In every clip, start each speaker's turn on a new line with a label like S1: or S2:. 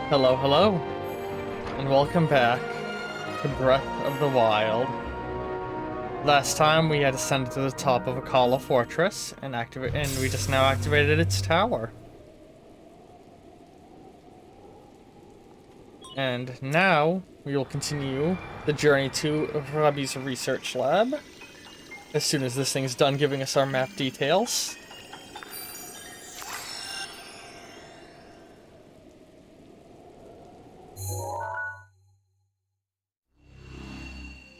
S1: Hello, hello, and welcome back to Breath of the Wild. Last time we had ascended to the top of Akkala Fortress and we just now activated its tower. And now we will continue the journey to Rabi's research lab as soon as this thing's done giving us our map details.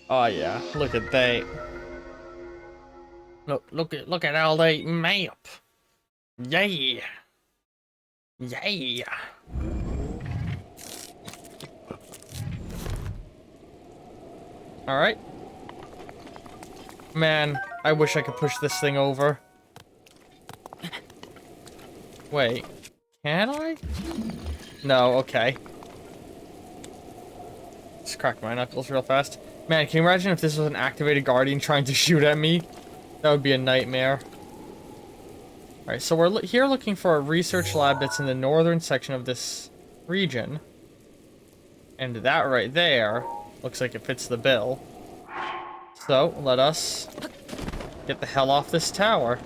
S1: Oh yeah, look at that. Look at all that map. Yeah. Yeah. Alright. Man, I wish I could push this thing over. Wait. Can I? No, okay. Just crack my knuckles real fast. Man, can you imagine if this was an activated guardian trying to shoot at me? That would be a nightmare. Alright, so we're here looking for a research lab that's in the northern section of this region. And that right there looks like it fits the bill. So, let us get the hell off this tower.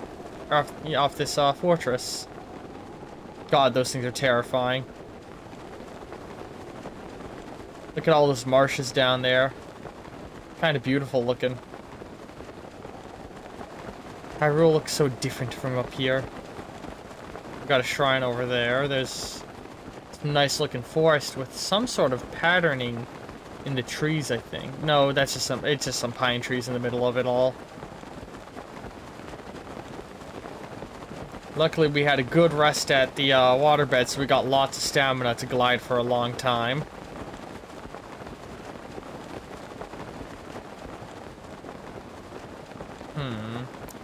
S1: Or off this fortress. God, those things are terrifying. Look at all those marshes down there. Kind of beautiful looking. Hyrule looks so different from up here. We've got a shrine over there. There's some nice looking forest with some sort of patterning in the trees, I think. No, that's just it's just some pine trees in the middle of it all. Luckily, we had a good rest at the waterbed, so we got lots of stamina to glide for a long time.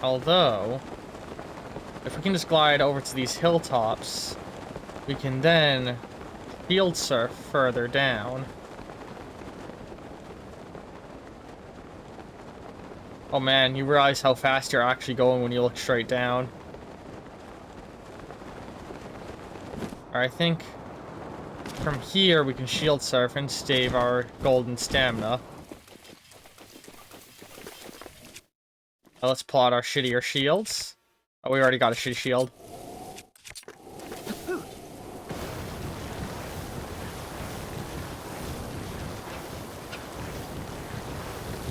S1: Although, if we can just glide over to these hilltops, we can then field surf further down. Oh man, you realize how fast you're actually going when you look straight down. Alright, I think from here we can shield surf and save our golden stamina. Now let's pull out our shittier shields. Oh, we already got a shitty shield.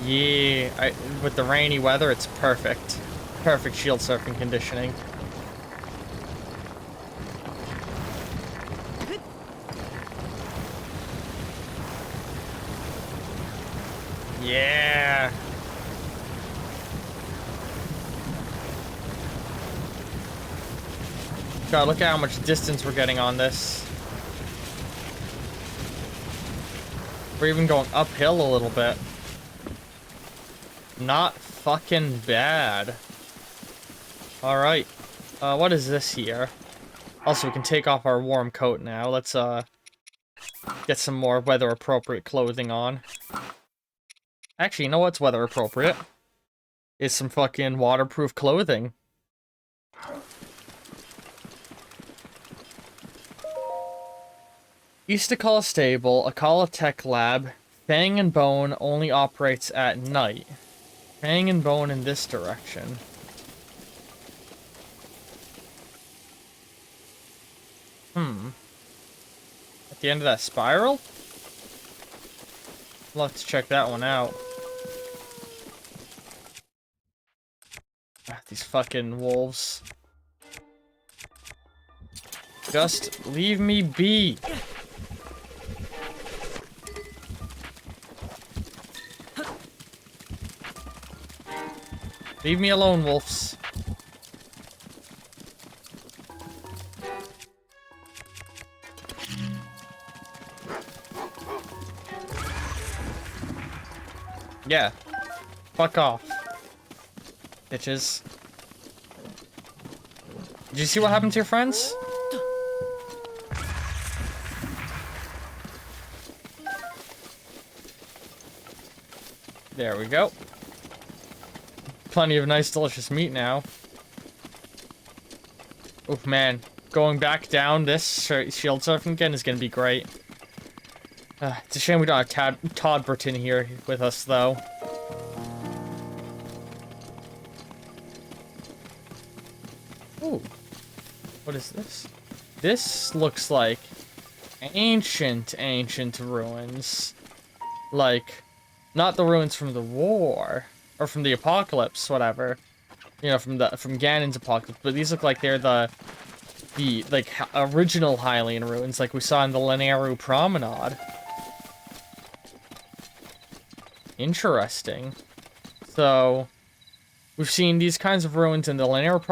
S1: Yeah, with the rainy weather, it's perfect. Perfect shield surfing conditioning. Yeah. God, look at how much distance we're getting on this. We're even going uphill a little bit. Not fucking bad. Alright. What is this here? Also, we can take off our warm coat now. Let's, get some more weather-appropriate clothing on. Actually, you know what's weather-appropriate? Is some fucking waterproof clothing. East Akkala Stable, Akkala Tech Lab. Fang and Bone only operates at night. Fang and Bone in this direction. At the end of that spiral? We'll have to check that one out. Ah, these fucking wolves. Just leave me be. Leave me alone, wolves. Yeah. Fuck off. Bitches. Did you see what happened to your friends? There we go. Plenty of nice, delicious meat now. Oof, man. going back down this shield surfing again is gonna be great. It's a shame we don't have Todd Burton here with us, though. Ooh. What is this? This looks like ancient ruins. Like, not the ruins from the war, or from the apocalypse, whatever. You know, from Ganon's apocalypse, but these look like they're the like, original Hylian ruins, like we saw in the Lanayru Promenade. Interesting. So, we've seen these kinds of ruins in the Lanayru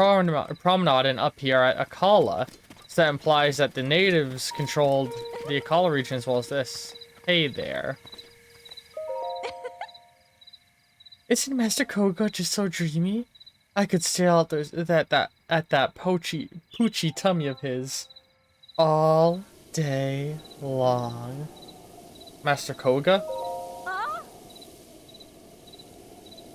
S1: Promenade and up here at Akkala. So that implies that the natives controlled the Akkala region as well as this. Hey there. Isn't Master Koga just so dreamy? I could stare out at that poochy tummy of his all day long. Master Koga?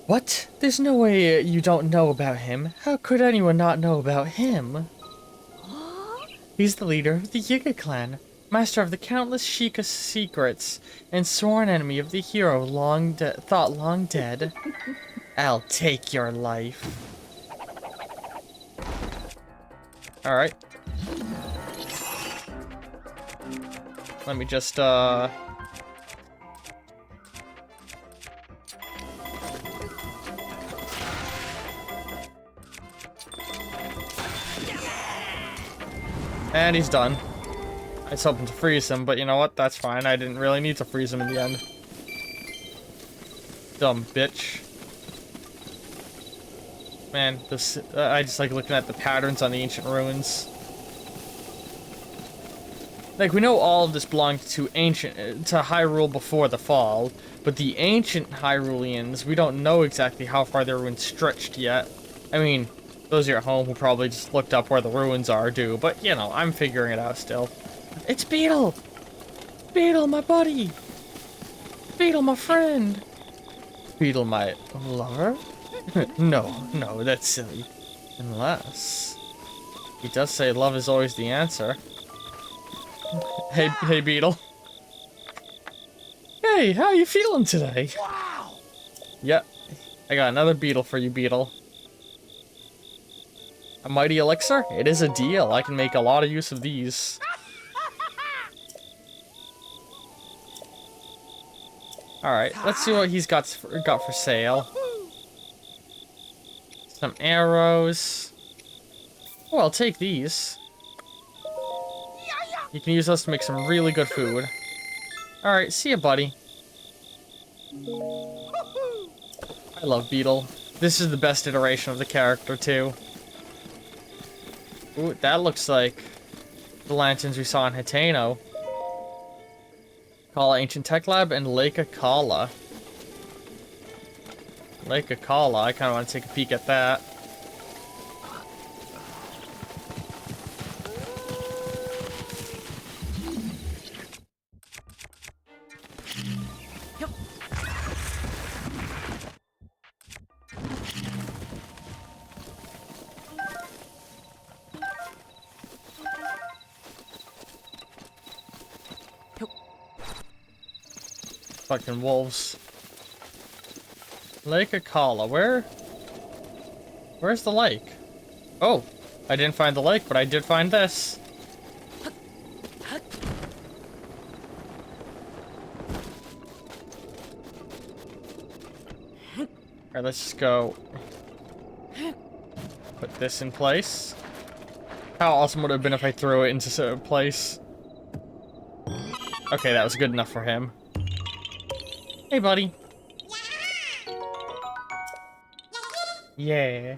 S1: What? There's no way you don't know about him. How could anyone not know about him? He's the leader of the Yiga clan, master of the countless Sheikah secrets, and sworn enemy of the hero thought long dead. I'll take your life. Alright. Let me just, And he's done. I was hoping to freeze him, but you know what? That's fine. I didn't really need to freeze him in the end. Dumb bitch. Man, this I just like looking at the patterns on the ancient ruins. Like, we know all of this belonged to Hyrule before the fall, but the ancient Hyruleans, we don't know exactly how far their ruins stretched yet. I mean, those of you at home who probably just looked up where the ruins are do, but, you know, I'm figuring it out still. It's Beetle! Beetle, my buddy! Beetle, my friend! Beetle, my lover? No, that's silly. Unless... he does say love is always the answer. Hey, Beetle. Hey, how you feeling today? Wow! Yep, I got another Beetle for you, Beetle. A mighty elixir? It is a deal. I can make a lot of use of these. Alright, let's see what he's got for sale. Some arrows. Oh, I'll take these. You can use those to make some really good food. Alright, see ya, buddy. I love Beetle. This is the best iteration of the character, too. Ooh, that looks like the lanterns we saw in Hateno. Akkala Ancient Tech Lab and Lake Akkala. Lake Akkala, I kind of want to take a peek at that. Fucking wolves. Lake Akkala, where's the lake? Oh, I didn't find the lake, but I did find this. Alright, let's just go put this in place. How awesome would it have been if I threw it into a place? Okay, that was good enough for him. Hey, buddy. Yeah.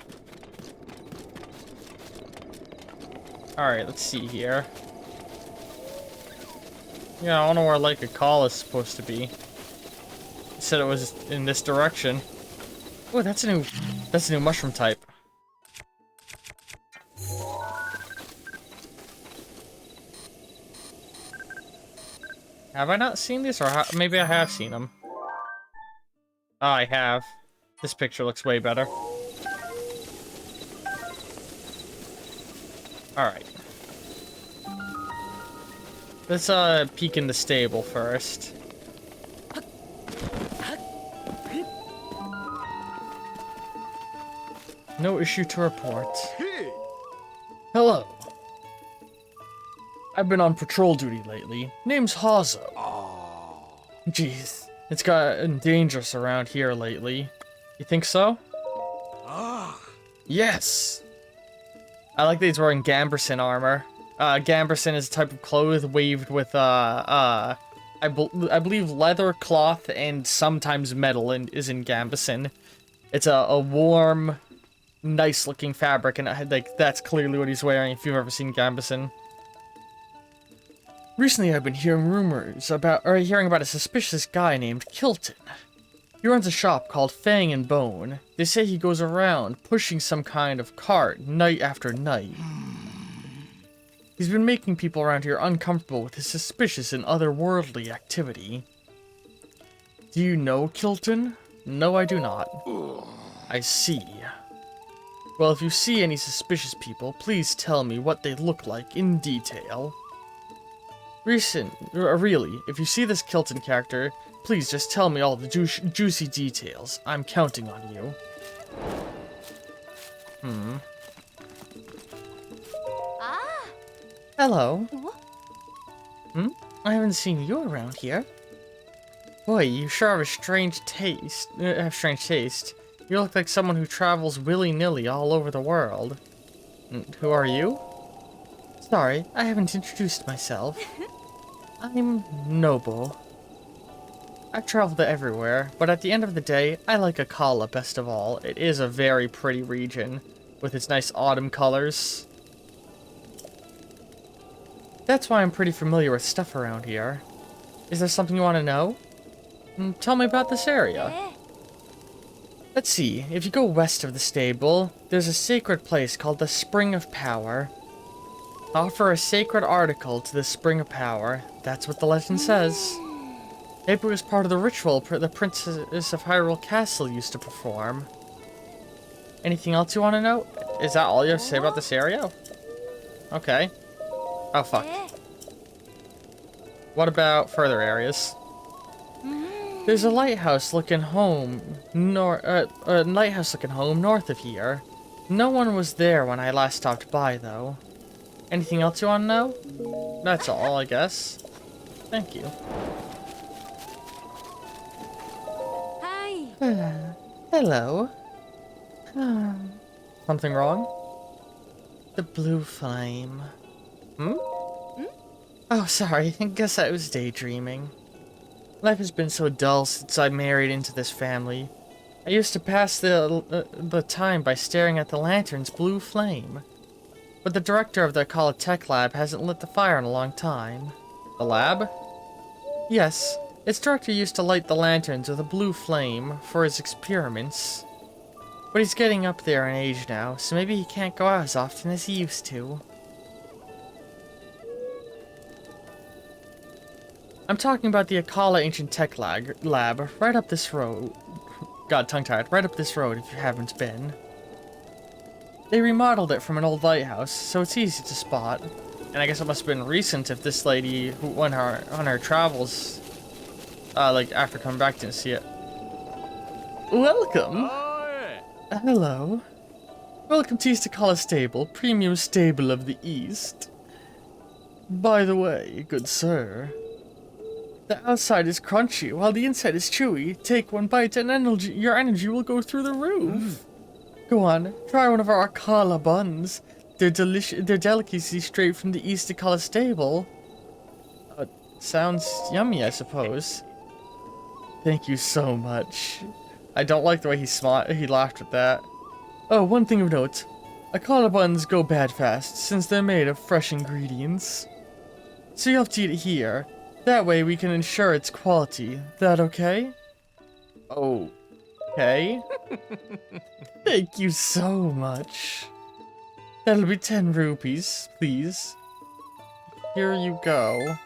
S1: Alright, let's see here. Yeah, I don't know where Lake Akkala is supposed to be. It said it was in this direction. Oh, that's a new mushroom type. Have I not seen this, or maybe I have seen them? Oh, I have. This picture looks way better. Alright. Let's peek in the stable first. No issue to report. Hello. I've been on patrol duty lately. Name's Hazo. Jeez, it's gotten dangerous around here lately. You think so? Yes. I like that he's wearing Gamberson armor. Gamberson is a type of cloth weaved with I believe leather, cloth, and sometimes metal, and is in Gamberson. It's a warm, nice-looking fabric, and like that's clearly what he's wearing if you've ever seen Gamberson. Recently, I've been hearing about a suspicious guy named Kilton. He runs a shop called Fang and Bone. They say he goes around pushing some kind of cart night after night. He's been making people around here uncomfortable with his suspicious and otherworldly activity. Do you know Kilton? No, I do not. I see. Well, if you see any suspicious people, please tell me what they look like in detail. Really, if you see this Kilton character, please just tell me all the juicy details. I'm counting on you. Hello. I haven't seen you around here. Boy, you sure have a strange taste. You look like someone who travels willy-nilly all over the world. Who are you? Sorry, I haven't introduced myself. I'm Noble. I've traveled everywhere, but at the end of the day, I like Akkala best of all. It is a very pretty region, with its nice autumn colors. That's why I'm pretty familiar with stuff around here. Is there something you want to know? Tell me about this area. Let's see, if you go west of the stable, there's a sacred place called the Spring of Power. Offer a sacred article to the Spring of Power. That's what the legend says. Maybe it was part of the ritual the Princess of Hyrule Castle used to perform. Anything else you want to know? Is that all you have to say about this area? Okay. Oh, fuck. What about further areas? There's a lighthouse looking home north of here. No one was there when I last stopped by, though. Anything else you want to know? That's all, I guess. Thank you. Hi. Hello. Something wrong? The blue flame. Oh, sorry. I guess I was daydreaming. Life has been so dull since I married into this family. I used to pass the time by staring at the lantern's blue flame. But the director of the Akkala Tech Lab hasn't lit the fire in a long time. The lab? Yes. Its director used to light the lanterns with a blue flame for his experiments. But he's getting up there in age now, so maybe he can't go out as often as he used to. I'm talking about the Akkala Ancient Tech Lab, right up this road. God, tongue-tied. Right up this road if you haven't been. They remodeled it from an old lighthouse, so it's easy to spot. And I guess it must have been recent if this lady, who went on her travels, like after coming back, didn't see it. Welcome. Hello. Welcome to East Akkala Stable, premium stable of the East. By the way, good sir, the outside is crunchy while the inside is chewy. Take one bite and your energy will go through the roof. Go on, try one of our Akkala buns. They're delicacy straight from the East Akkala Stable. Sounds yummy, I suppose. Thank you so much. I don't like the way he laughed at that. Oh, one thing of note. Akkala buns go bad fast, since they're made of fresh ingredients. So you'll have to eat it here. That way we can ensure its quality. That okay? Okay. Thank you so much. That'll be 10 rupees, please. Here you go.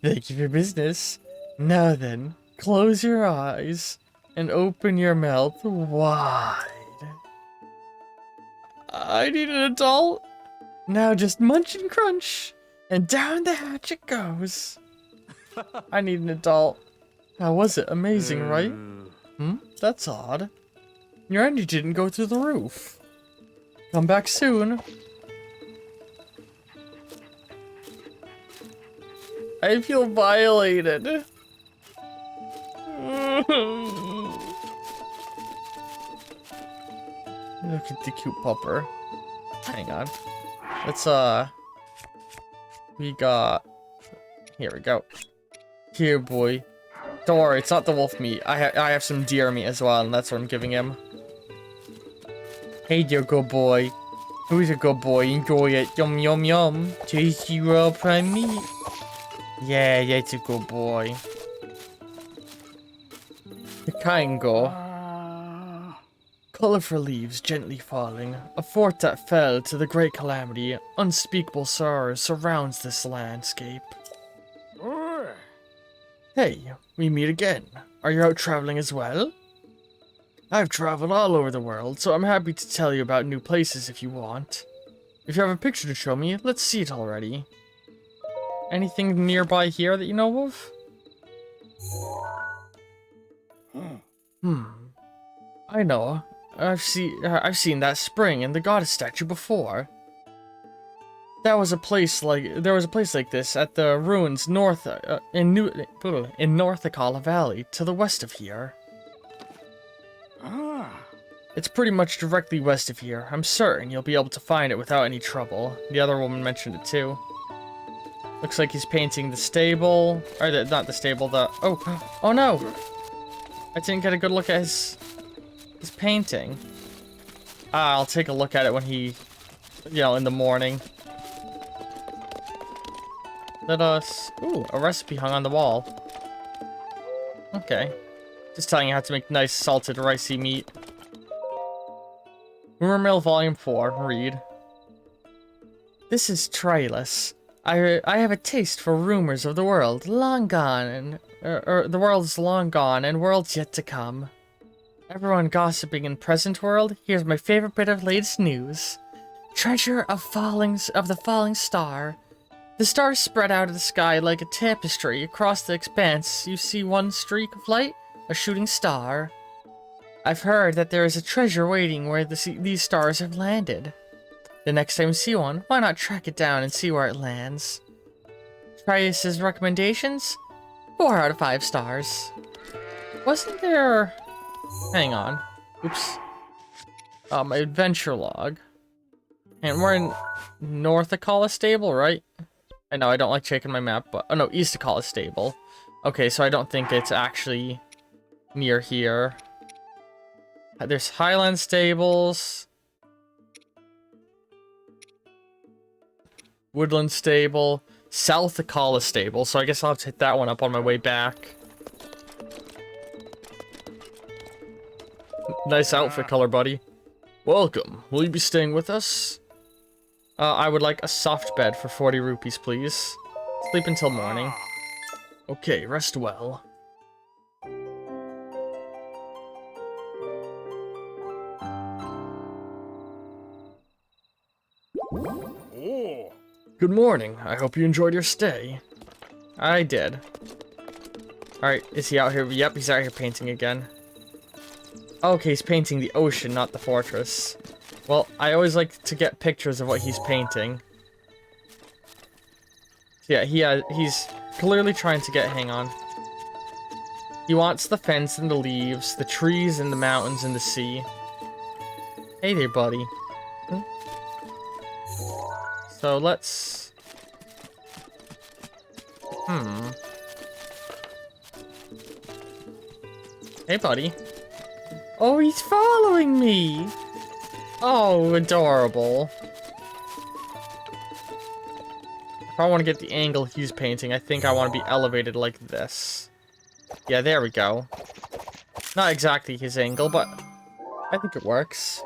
S1: Thank you for business. Now then, close your eyes and open your mouth wide. I need an adult. Now just munch and crunch And down the hatch it goes. I need an adult. How was it? Amazing, right? That's odd. Your energy didn't go through the roof. Come back soon. I feel violated. Look at the cute pupper. Hang on. Let's, we got... Here we go. Here, boy. Don't worry, it's not the wolf meat. I have some deer meat as well, and that's what I'm giving him. Hey, dear good boy. Who's a good boy? Enjoy it. Yum, yum, yum. Tasty raw prime meat. Yeah, that's a good boy. The Kango. Colorful leaves gently falling. A fort that fell to the great calamity. Unspeakable sorrow surrounds this landscape. Hey, we meet again. Are you out traveling as well? I've traveled all over the world, so I'm happy to tell you about new places if you want. If you have a picture to show me, let's see it already. Anything nearby here that you know of? I know. I've seen that spring and the goddess statue before. There was a place like this at the ruins north in North Akkala Valley to the west of here. It's pretty much directly west of here. I'm certain you'll be able to find it without any trouble. The other woman mentioned it too. Looks like he's painting the stable, or not the stable. Oh no! I didn't get a good look at his painting. I'll take a look at it when he, in the morning. Let us... Ooh, a recipe hung on the wall. Okay. Just telling you how to make nice salted ricey meat. Rumor Mill Volume 4. Read. This is Trailus. I have a taste for rumors of the world long gone and... the world's long gone and worlds yet to come. Everyone gossiping in present world, here's my favorite bit of latest news. Treasure of the falling star. The stars spread out of the sky like a tapestry. Across the expanse, you see one streak of light, a shooting star. I've heard that there is a treasure waiting where these stars have landed. The next time you see one, why not track it down and see where it lands? Trius's recommendations? 4 out of 5 stars. Wasn't there... Hang on. Oops. My adventure log. And we're in North Akkala Stable, right? I know, I don't like checking my map, but... Oh no, East Akkala Stable. Okay, so I don't think it's actually near here. There's Highland Stables. Woodland Stable. South Akkala Stable, so I guess I'll have to hit that one up on my way back. Nice outfit color, buddy. Welcome. Will you be staying with us? I would like a soft bed for 40 rupees, please. Sleep until morning. Okay, rest well. Good morning. I hope you enjoyed your stay. I did. Alright, is he out here? Yep, he's out here painting again. Okay, he's painting the ocean, not the fortress. Well, I always like to get pictures of what he's painting. Yeah, he's clearly trying to get... Hang on. He wants the fence and the leaves, the trees and the mountains and the sea. Hey there, buddy. So let's... Hey, buddy. Oh, he's following me! Oh, adorable. If I want to get the angle he's painting, I think I want to be elevated like this. Yeah, there we go. Not exactly his angle, but I think it works.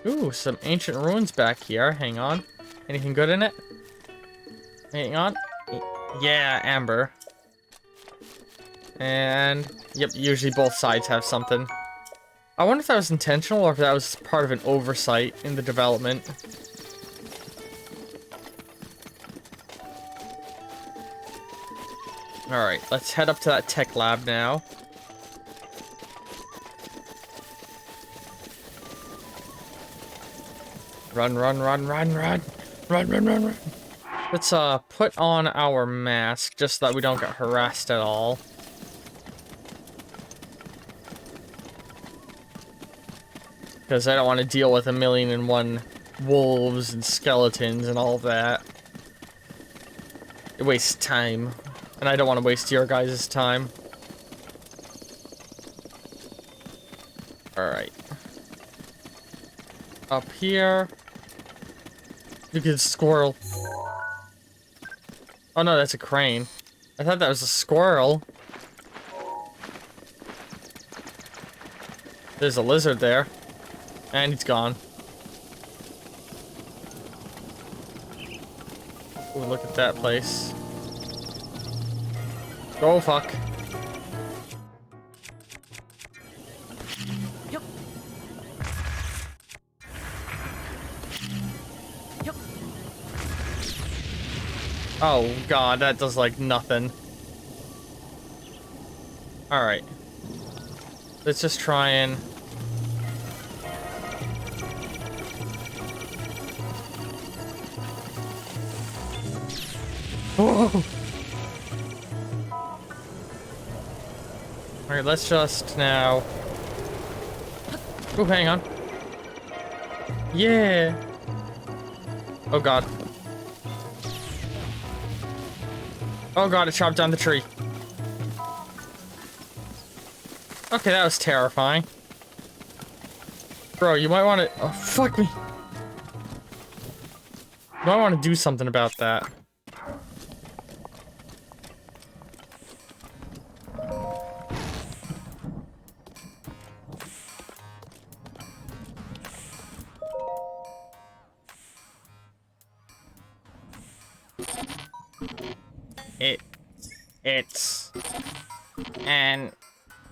S1: Ooh, some ancient ruins back here. Hang on. Anything good in it? Hang on. Yeah, amber. And, yep, usually both sides have something. I wonder if that was intentional or if that was part of an oversight in the development. Alright, let's head up to that tech lab now. Run, run, run, run, run. Run, run, run, run. Let's, put on our mask just so that we don't get harassed at all. Because I don't want to deal with 1,000,001 wolves and skeletons and all that. It wastes time. And I don't want to waste your guys' time. Alright. Up here. Look at the squirrel. Oh no, that's a crane. I thought that was a squirrel. There's a lizard there. And he's gone. Ooh, look at that place. Oh, fuck.
S2: Yep. Yep.
S1: Oh, God, that does, like, nothing. Alright. Let's just try and... Oh! Alright, let's just now... Oh, hang on. Yeah! Oh god. Oh god, it chopped down the tree. Okay, that was terrifying. Bro, you might want to... Oh, fuck me. You might want to do something about that.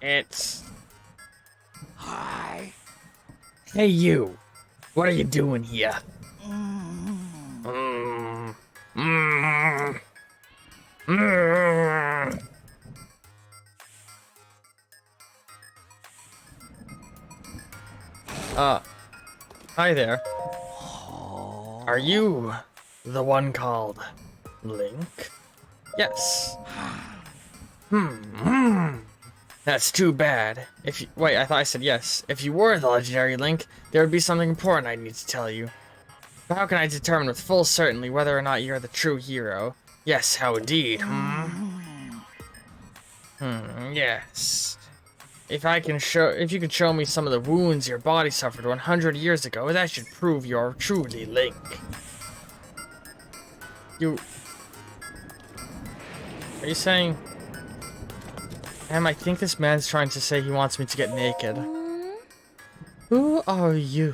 S1: It's...
S2: Hi.
S1: Hey, you. What are you doing here? Hi there. Are you the one called Link? Yes. That's too bad. If you, wait, I thought I said yes. If you were the legendary Link, there would be something important I need to tell you. But how can I determine with full certainty whether or not you're the true hero? Yes, how indeed, yes. If you could show me some of the wounds your body suffered 100 years ago, that should prove you're truly Link. Are you saying... I think this man's trying to say he wants me to get naked. Who are you?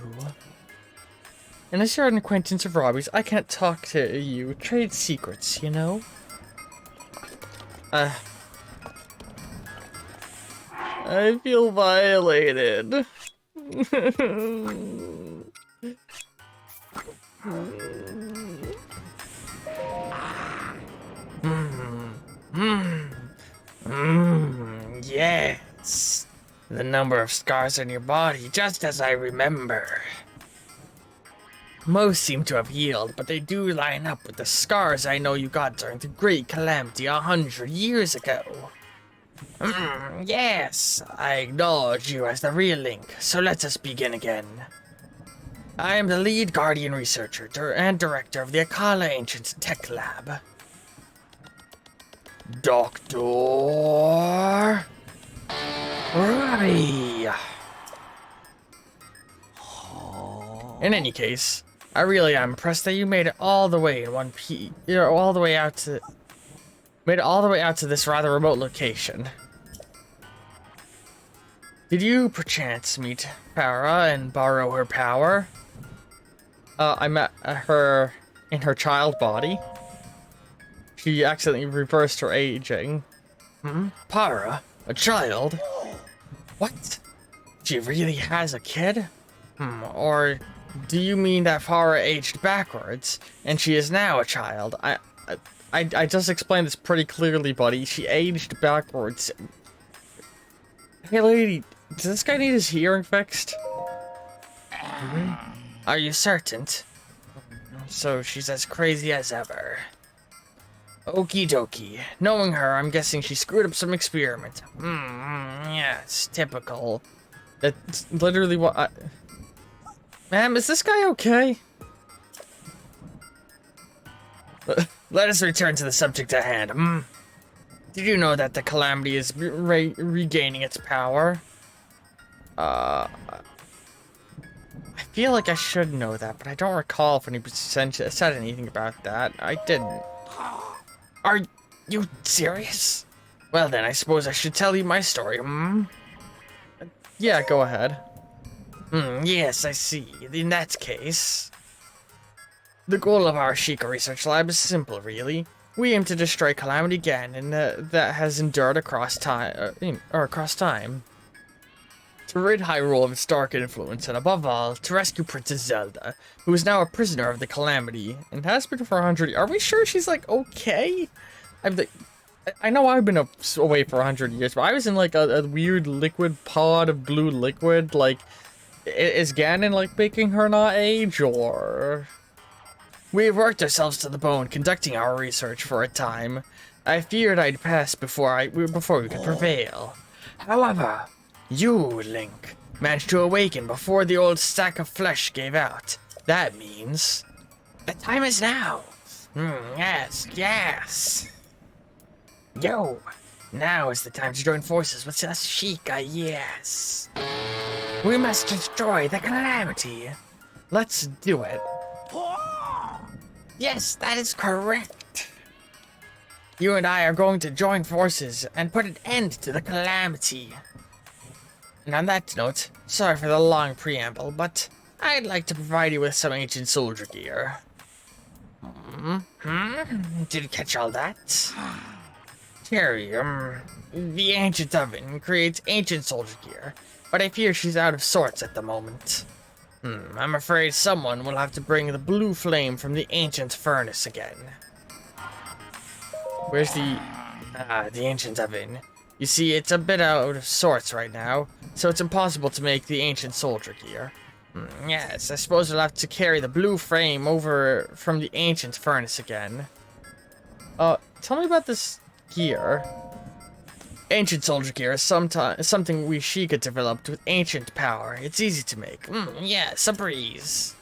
S1: Unless you're an acquaintance of Robbie's, I can't talk to you. Trade secrets, you know? I feel violated. Yes. The number of scars on your body, just as I remember. Most seem to have healed, but they do line up with the scars I know you got during the Great Calamity 100 years ago. Yes, I acknowledge you as the real Link, so let us begin again. I am the lead Guardian researcher and director of the Akkala Ancient Tech Lab. Dr. Robbie. In any case, I really am impressed that you made it all the way in one piece. You're all the way out to... Made it all the way out to this rather remote location. Did you perchance meet Farah and borrow her power? I met her in her child body. She accidentally reversed her aging. Para? A child? What? She really has a kid? Or do you mean that Farah aged backwards, and she is now a child? I just explained this pretty clearly, buddy. She aged backwards. Hey, lady, does this guy need his hearing fixed? Are you certain? So she's as crazy as ever. Okie dokie. Knowing her, I'm guessing she screwed up some experiment. Yes, typical. That's literally what I... Ma'am, is this guy okay? Let us return to the subject at hand. Did you know that the Calamity is regaining its power? I feel like I should know that, but I don't recall if anybody said anything about that. I didn't. Are you serious? Well then, I suppose I should tell you my story, Yeah, go ahead. Yes, I see. In that case... The goal of our Sheikah research lab is simple, really. We aim to destroy Calamity again, and that has endured across time, to rid Hyrule of its dark influence, and above all, to rescue Princess Zelda, who is now a prisoner of the Calamity, and has been for 100 years. Are we sure she's, like, okay? I know I've been away for 100 years, but I was in, like, a weird liquid pod of blue liquid. Like, is Ganon, like, making her not age, or... We have worked ourselves to the bone conducting our research for a time. I feared I'd pass before we could prevail. However, you, Link, managed to awaken before the old stack of flesh gave out. That means... the time is now! Yes! Yo! Now is the time to join forces with us Sheikah, yes! We must destroy the Calamity! Let's do it. Yes, that is correct! You and I are going to join forces and put an end to the Calamity. And on that note, sorry for the long preamble, but I'd like to provide you with some ancient soldier gear. Did you catch all that? Terry, the ancient oven creates ancient soldier gear, but I fear she's out of sorts at the moment. I'm afraid someone will have to bring the blue flame from the ancient furnace again. Where's the ancient oven? You see, it's a bit out of sorts right now, so it's impossible to make the ancient soldier gear. Yes, I suppose we'll have to carry the blue flame over from the ancient furnace again. Tell me about this gear. Ancient soldier gear is something we Sheikah developed with ancient power. It's easy to make. Yes, a breeze.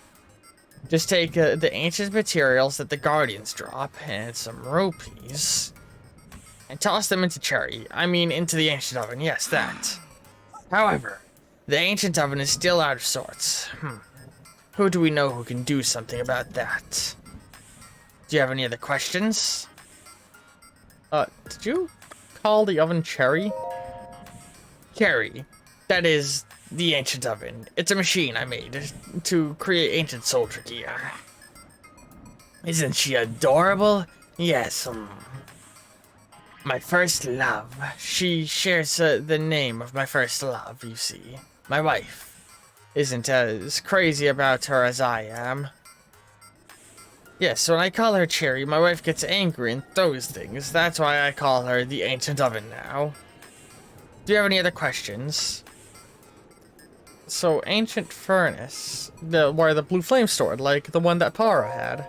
S1: Just take the ancient materials that the Guardians drop and some rupees, and toss them into into the ancient oven. Yes, that. However, the ancient oven is still out of sorts. Who do we know who can do something about that? Do you have any other questions? Did you call the oven Cherry? Cherry. That is the ancient oven. It's a machine I made to create ancient soldier gear. Isn't she adorable? Yes, my first love. She shares the name of my first love, you see. My wife isn't as crazy about her as I am. Yes, when I call her Cherry, my wife gets angry and throws things. That's why I call her the ancient oven now. Do you have any other questions? So, ancient furnace, where the blue flame stored, like the one that Para had.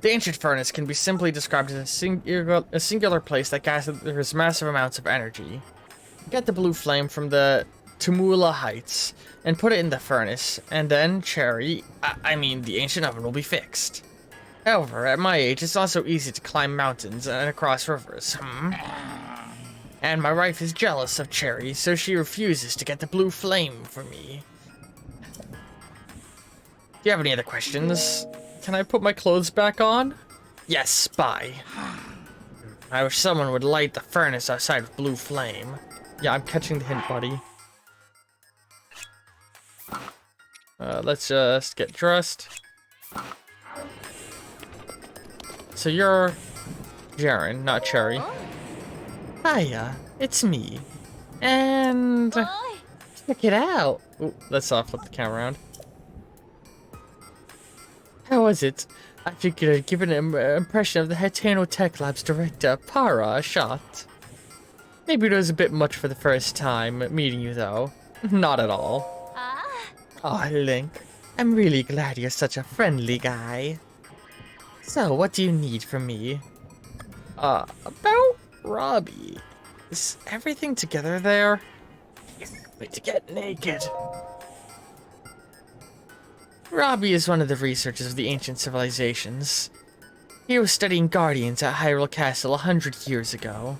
S1: The ancient furnace can be simply described as a singular place that gathers massive amounts of energy. Get the blue flame from the Tumula Heights and put it in the furnace, and then the ancient oven will be fixed. However, at my age, it's also easy to climb mountains and across rivers. And my wife is jealous of Cherry, so she refuses to get the blue flame for me. Do you have any other questions? Can I put my clothes back on? Yes, bye. I wish someone would light the furnace outside with blue flame. Yeah, I'm catching the hint, buddy. Let's just get dressed. So you're Jaren, not Cherry. Hiya, it's me. And Check it out. Ooh, let's flip the camera around. How was it? I figured I'd give an impression of the Hetano Tech Lab's director, Para, a shot. Maybe it was a bit much for the first time meeting you, though. Not at all. Oh, Link. I'm really glad you're such a friendly guy. So, what do you need from me? About Robbie. Is everything together there? Wait to get naked. Robbie is one of the researchers of the ancient civilizations. He was studying guardians at Hyrule Castle 100 years ago.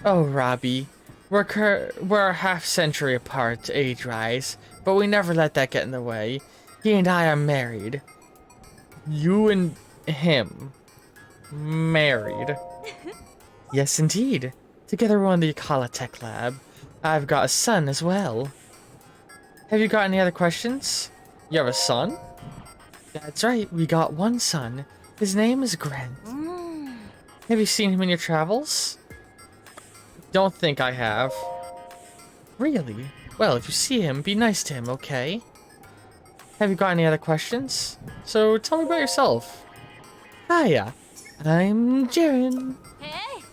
S1: Oh, Robbie. We're a half-century apart age-wise, but we never let that get in the way. He and I are married. You and him. Married. Yes, indeed. Together we're on the Akkala Tech Lab. I've got a son as well. Have you got any other questions? You have a son? That's right, we got one son. His name is Grant. Have you seen him in your travels? Don't think I have. Really? Well, if you see him, be nice to him, okay? Have you got any other questions? So tell me about yourself. Hiya, I'm Jaren.
S2: Hey.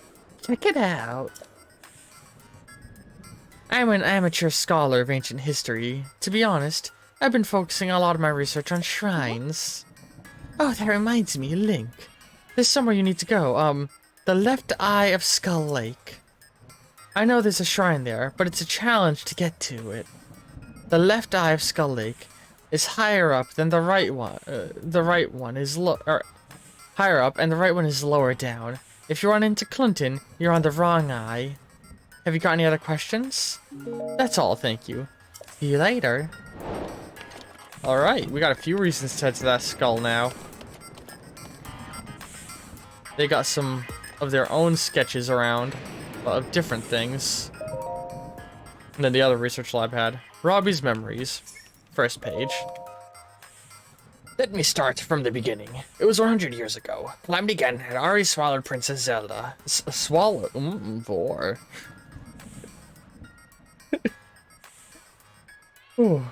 S1: Check it out. I'm an amateur scholar of ancient history. To be honest, I've been focusing a lot of my research on shrines. Oh, that reminds me, Link. There's somewhere you need to go. The Left Eye of Skull Lake. I know there's a shrine there, but it's a challenge to get to it. The Left Eye of Skull Lake is higher up than the right one. The right one is higher up, and the right one is lower down. If you run into Clinton, you're on the wrong eye. Have you got any other questions? That's all, thank you. See you later. Alright, we got a few reasons to head to that skull now. They got some of their own sketches around of different things. And then the other research lab had Robbie's memories. First page. Let me start from the beginning. It was 100 years ago. Calamity Ganon had already swallowed Princess Zelda. Swallow? Vor. Ooh.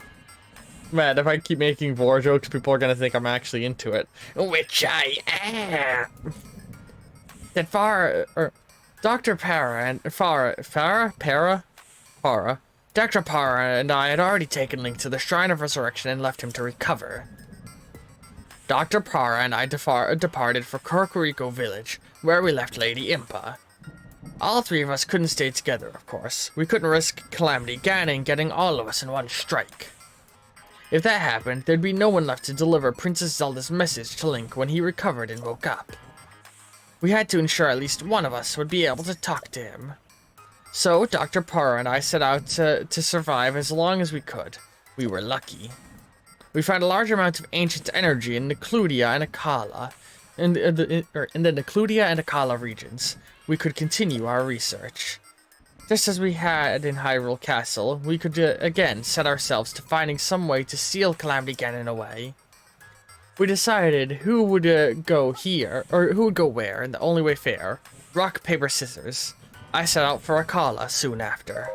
S1: Man, if I keep making Vor jokes, people are gonna think I'm actually into it. Which I am. That Dr. Para and Dr. Para and I had already taken Link to the Shrine of Resurrection and left him to recover. Dr. Para and I departed for Kokoriko Village, where we left Lady Impa. All three of us couldn't stay together, of course. We couldn't risk Calamity Ganon getting all of us in one strike. If that happened, there'd be no one left to deliver Princess Zelda's message to Link when he recovered and woke up. We had to ensure at least one of us would be able to talk to him. So, Dr. Para and I set out to survive as long as we could. We were lucky. We found a large amount of ancient energy in Necludia and Akkala. In the Necludia and Akkala regions. We could continue our research. Just as we had in Hyrule Castle, we could again set ourselves to finding some way to seal Calamity Ganon away. We decided who would go here, or who would go where, and the only way fair. Rock, paper, scissors. I set out for Akkala soon after.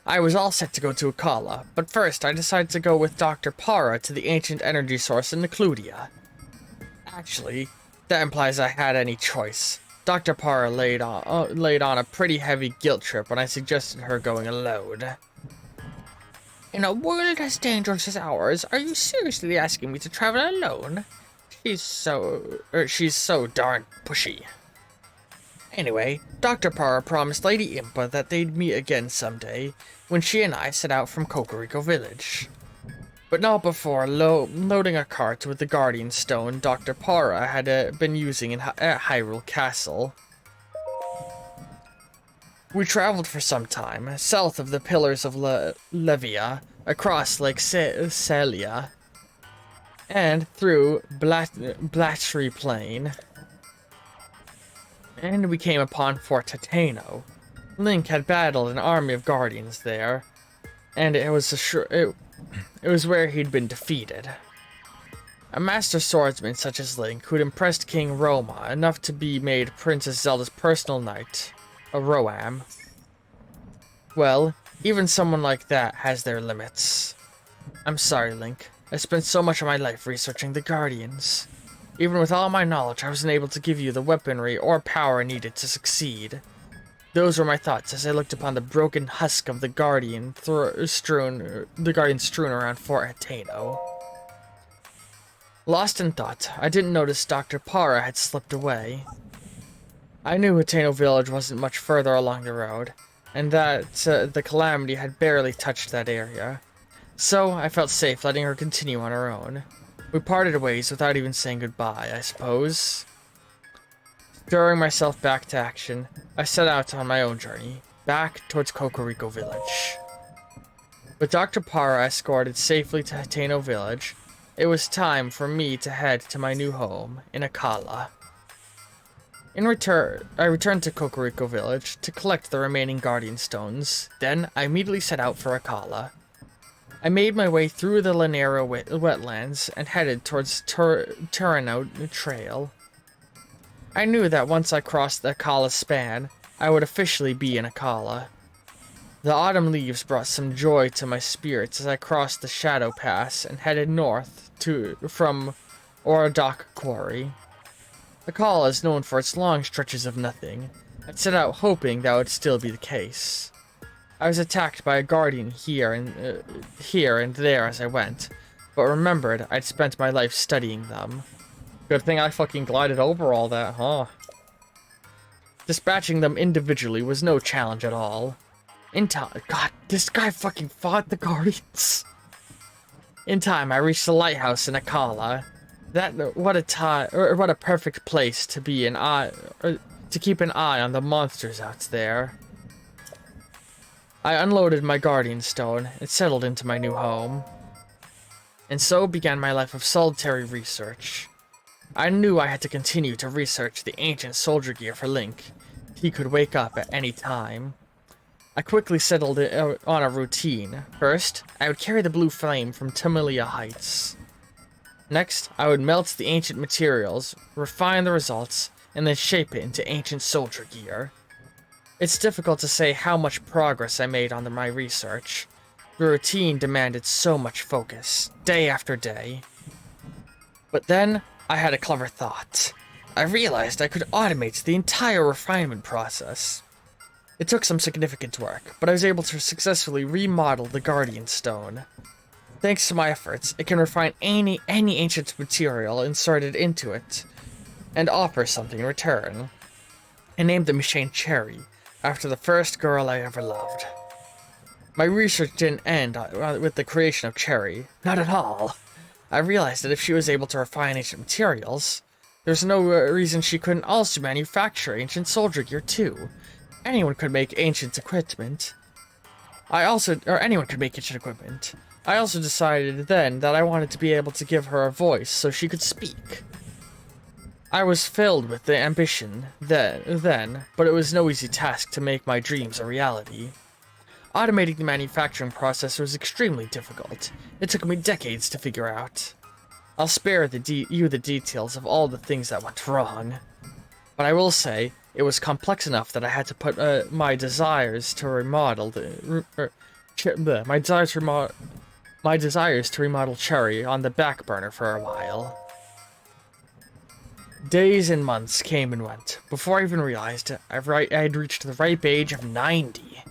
S1: I was all set to go to Akkala, but first I decided to go with Dr. Para to the ancient energy source in Necludia. Actually, that implies I had any choice. Dr. Para laid on a pretty heavy guilt trip when I suggested her going alone. In a world as dangerous as ours, are you seriously asking me to travel alone? She's so darn pushy. Anyway, Dr. Para promised Lady Impa that they'd meet again someday, when she and I set out from Kokoriko Village. But not before loading a cart with the Guardian Stone Dr. Para had been using at Hyrule Castle. We traveled for some time, south of the Pillars of Levia, across Lake Celia, and through Blatchery Plain. And we came upon Fort Tateno. Link had battled an army of guardians there, and it was where he'd been defeated. A master swordsman such as Link, who'd impressed King Roma enough to be made Princess Zelda's personal knight, a Roam. Well, even someone like that has their limits. I'm sorry, Link. I spent so much of my life researching the Guardians. Even with all my knowledge, I wasn't able to give you the weaponry or power needed to succeed. Those were my thoughts as I looked upon the broken husk of the Guardian strewn around Fort Hateno. Lost in thought, I didn't notice Dr. Para had slipped away. I knew Hateno Village wasn't much further along the road, and that the Calamity had barely touched that area. So, I felt safe letting her continue on her own. We parted ways without even saying goodbye, I suppose. Stirring myself back to action, I set out on my own journey, back towards Cocorico Village. With Dr. Para escorted safely to Hateno Village, it was time for me to head to my new home in Akkala. In return, I returned to Cocorico Village to collect the remaining Guardian Stones, then I immediately set out for Akkala. I made my way through the Lanero wetlands and headed towards Turano Trail. I knew that once I crossed the Akkala span, I would officially be in Akkala. The autumn leaves brought some joy to my spirits as I crossed the Shadow Pass and headed north from Oradoc Quarry. Akkala is known for its long stretches of nothing. I set out hoping that would still be the case. I was attacked by a guardian here and there as I went, but remembered I'd spent my life studying them. Good thing I fucking glided over all that, huh? Dispatching them individually was no challenge at all. In time, God, this guy fucking fought the Guardians. In time, I reached the lighthouse in Akkala. What a perfect place to be to keep an eye on the monsters out there. I unloaded my Guardian Stone and settled into my new home. And so began my life of solitary research. I knew I had to continue to research the ancient soldier gear for Link. He could wake up at any time. I quickly settled on a routine. First, I would carry the blue flame from Tamilia Heights. Next, I would melt the ancient materials, refine the results, and then shape it into ancient soldier gear. It's difficult to say how much progress I made on my research. The routine demanded so much focus, day after day. But then, I had a clever thought. I realized I could automate the entire refinement process. It took some significant work, but I was able to successfully remodel the Guardian Stone. Thanks to my efforts, it can refine any ancient material inserted into it, and offer something in return. I named the machine Cherry, after the first girl I ever loved. My research didn't end with the creation of Cherry, not at all. I realized that if she was able to refine ancient materials, there's no reason she couldn't also manufacture ancient soldier gear too. Anyone could make ancient equipment. Anyone could make ancient equipment. I also decided then that I wanted to be able to give her a voice so she could speak. I was filled with the ambition then, but it was no easy task to make my dreams a reality. Automating the manufacturing process was extremely difficult. It took me decades to figure out. I'll spare you the details of all the things that went wrong. But I will say, it was complex enough that I had to put my desires to remodel Cherry on the back burner for a while. Days and months came and went. Before I even realized it, I had reached the ripe age of 90.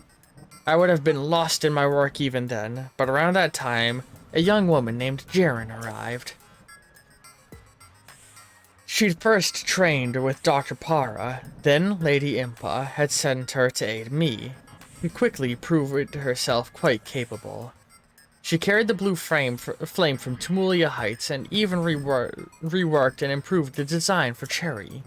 S1: I would have been lost in my work even then, but around that time, a young woman named Jaren arrived. She'd first trained with Dr. Para, then Lady Impa had sent her to aid me, who quickly proved herself quite capable. She carried the blue flame from Tumulia Heights and even reworked and improved the design for Cherry.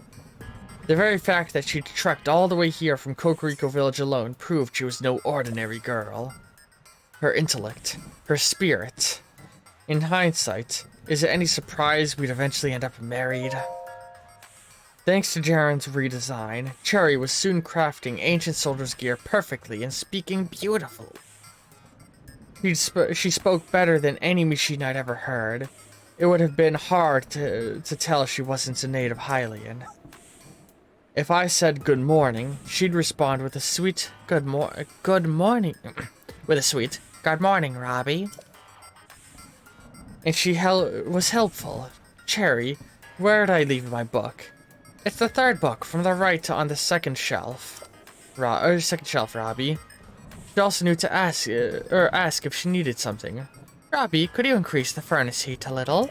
S1: The very fact that she'd trekked all the way here from Cocorico Village alone proved she was no ordinary girl. Her intellect, her spirit. In hindsight, is it any surprise we'd eventually end up married? Thanks to Jaren's redesign, Cherry was soon crafting ancient soldier's gear perfectly and speaking beautifully. She spoke better than any machine I'd ever heard. It would have been hard to tell she wasn't a native Hylian. If I said good morning, she'd respond with a sweet good morning. With a sweet good morning, Robbie. And she was helpful. Cherry, where'd I leave my book? It's the third book from the right on the second shelf. Second shelf, Robbie. She also knew to ask if she needed something. Robbie, could you increase the furnace heat a little?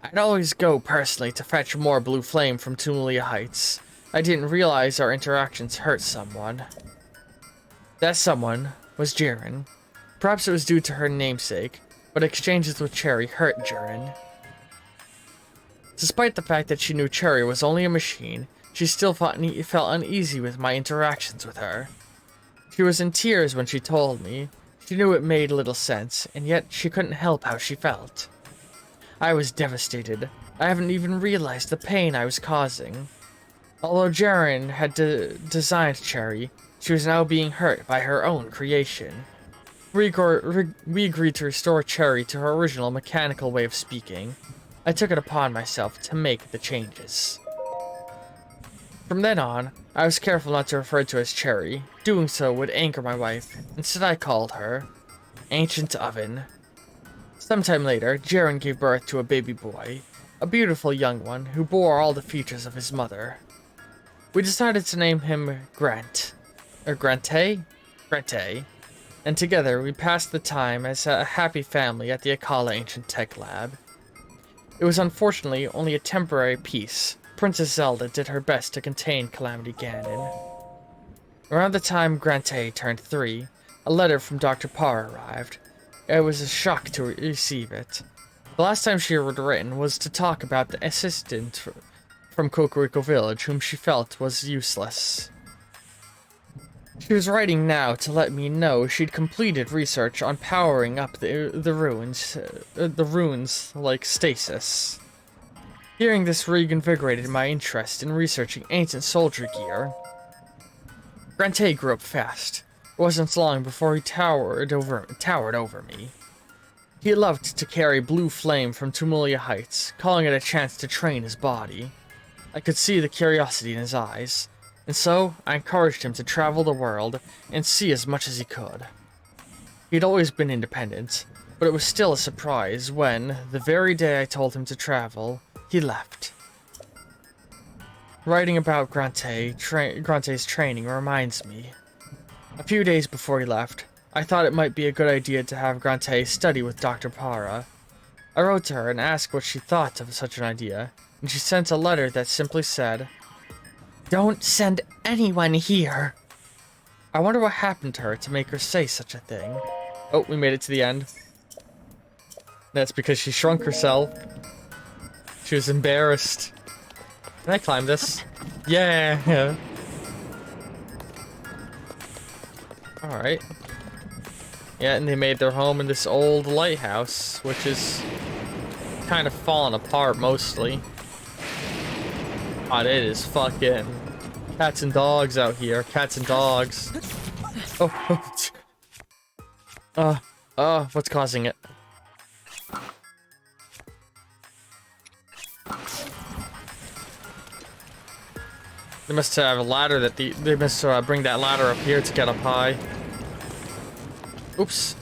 S1: I'd always go personally to fetch more blue flame from Tumulia Heights. I didn't realize our interactions hurt someone. That someone was Jiren. Perhaps it was due to her namesake, but exchanges with Cherry hurt Jiren. Despite the fact that she knew Cherry was only a machine, she still felt uneasy with my interactions with her. She was in tears when she told me. She knew it made little sense, and yet she couldn't help how she felt. I was devastated. I haven't even realized the pain I was causing. Although Jiren had designed Cherry, she was now being hurt by her own creation. We agreed to restore Cherry to her original mechanical way of speaking. I took it upon myself to make the changes. From then on, I was careful not to refer to her as Cherry. Doing so would anger my wife. Instead, I called her Ancient Oven. Sometime later, Jiren gave birth to a baby boy, a beautiful young one who bore all the features of his mother. We decided to name him Grant. Grante? Grante. And together, we passed the time as a happy family at the Akkala Ancient Tech Lab. It was unfortunately only a temporary peace. Princess Zelda did her best to contain Calamity Ganon. Around the time Grante turned 3, a letter from Dr. Parr arrived. It was a shock to receive it. The last time she had written was to talk about the assistant from Kokoriko Village whom she felt was useless. She was writing now to let me know she'd completed research on powering up the runes like stasis. Hearing this reinvigorated my interest in researching ancient soldier gear. Grante grew up fast. It wasn't long before he towered over me. He loved to carry blue flame from Tumulia Heights, calling it a chance to train his body. I could see the curiosity in his eyes, and so I encouraged him to travel the world and see as much as he could. He'd always been independent, but it was still a surprise when, the very day I told him to travel, he left. Writing about Grante's training reminds me. A few days before he left, I thought it might be a good idea to have Grante study with Dr. Para. I wrote to her and asked what she thought of such an idea, and she sent a letter that simply said, "Don't send anyone here." I wonder what happened to her to make her say such a thing. Oh, we made it to the end. That's because she shrunk herself. She was embarrassed. Can I climb this? Yeah. Alright. Yeah, and they made their home in this old lighthouse, which is kind of falling apart mostly. God, it is fucking cats and dogs out here. Cats and dogs. What's causing it? They must have a ladder that they must bring that ladder up here to get up high. Oops.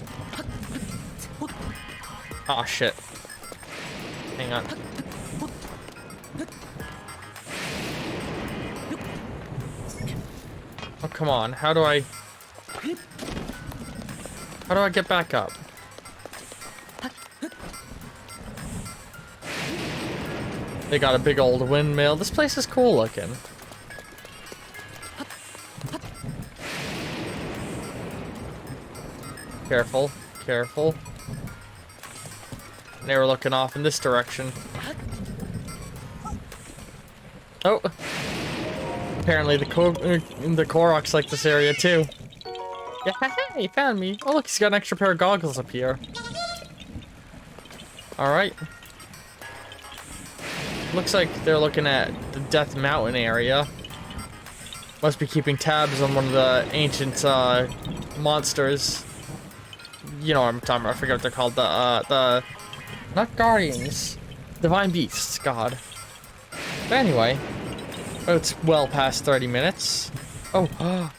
S1: Oh shit. Hang on. Oh come on, how do I get back up? They got a big old windmill. This place is cool looking. Careful, careful. They were looking off in this direction. Oh! Apparently the Koroks like this area too. Yeah, hey, he found me. Oh look, he's got an extra pair of goggles up here. Alright. Looks like they're looking at the Death Mountain area. Must be keeping tabs on one of the ancient monsters. You know what I'm talking about. I forget what they're called. The not guardians, divine beasts. God. But anyway, Oh, it's well past 30 minutes. Oh,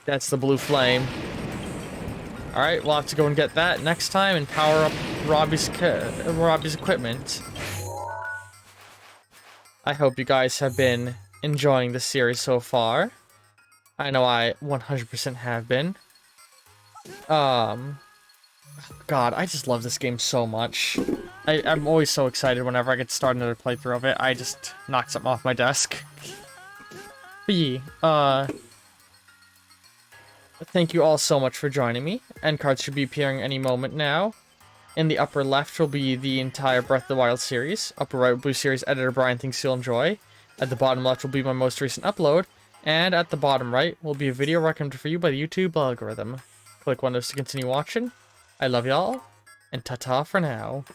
S1: that's the blue flame. Alright, we'll have to go and get that next time and power up Robbie's equipment. I hope you guys have been enjoying the series so far. I know I 100% have been. God, I just love this game so much. I'm always so excited whenever I get to start another playthrough of it. I just knock something off my desk. But yeah, thank you all so much for joining me. End cards should be appearing any moment now. In the upper left will be the entire Breath of the Wild series. Upper right will be series editor Brian thinks you'll enjoy. At the bottom left will be my most recent upload. And at the bottom right will be a video recommended for you by the YouTube algorithm. Click one of those to continue watching. I love y'all, and ta-ta for now.